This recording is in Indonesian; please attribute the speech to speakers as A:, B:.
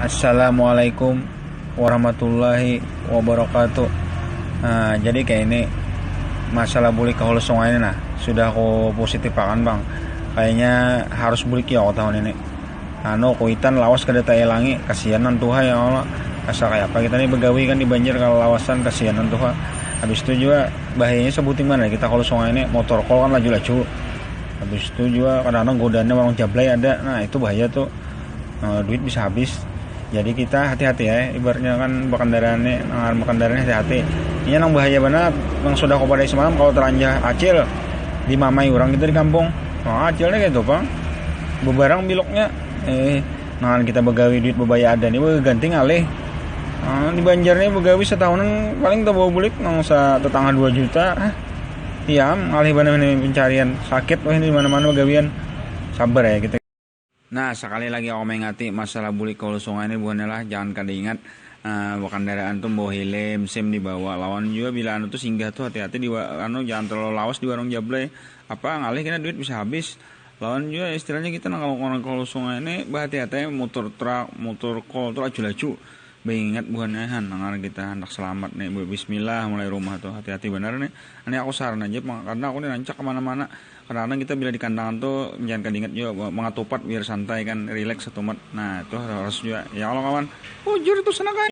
A: Assalamualaikum warahmatullahi wabarakatuh. Nah, jadi kayak ini masalah bulik ke hulu sungai ini nah sudah aku positif akan bang. Kayaknya harus bulik ya aku tahun ini. Kuitan lawas kada taelangi kasihanan tuha ya Allah. Asa kayak apa kita nih begawi kan di banjir kalau lawasan kasihanan tuha. Habis itu juga bahayanya sebutin mana kita kalau sungai ini motor kol kan laju-laju. Habis itu juga kadang-kadang godaannya orang jablay ada. Nah itu bahaya tuh. Duit bisa habis. Jadi kita hati-hati ya, ibaratnya kan bekendaraannya hati-hati. Ini yang bahaya banget, yang sudah kau pada semalam kalau teranjah acil di mamai orang kita di kampung. Acilnya gitu bang, bebarang biloknya, nangan kita begawi duit bebaya ada nih, ganti ngalih. Di Banjar nih begawi setahunan paling tak bawa bulik, nang sa tetangga 2 juta. Iya, ngalih benar nih pencarian sakit, wah ini mana-mana begawian. Sabar ya kita. Nah, sekali lagi aku mengingati masalah bulik kalau sungai ini bukannya lah jangan kada ingat kendaraan tuh bawa helm, SIM dibawa. Lawan juga bila tuh singgah tuh hati-hati jangan terlalu lawas di warung jablay. Apa ngalih kena duit bisa habis. Lawan juga istilahnya kita kalau orang kalau sungai ini hati-hati motor truk, motor kol tuh laju-laju. Ingat bukannya nangar kita hendak selamat nih bismillah mulai rumah tuh hati-hati benar nih. Ini aku saran aja karena aku nih rancak kemana-mana. Kadang-kadang kita bila di kandangan tuh jangan ingat juga mengatupat biar santai kan relax satu mat. Nah itu harus juga ya kalau kawan. Jujur itu senang kan.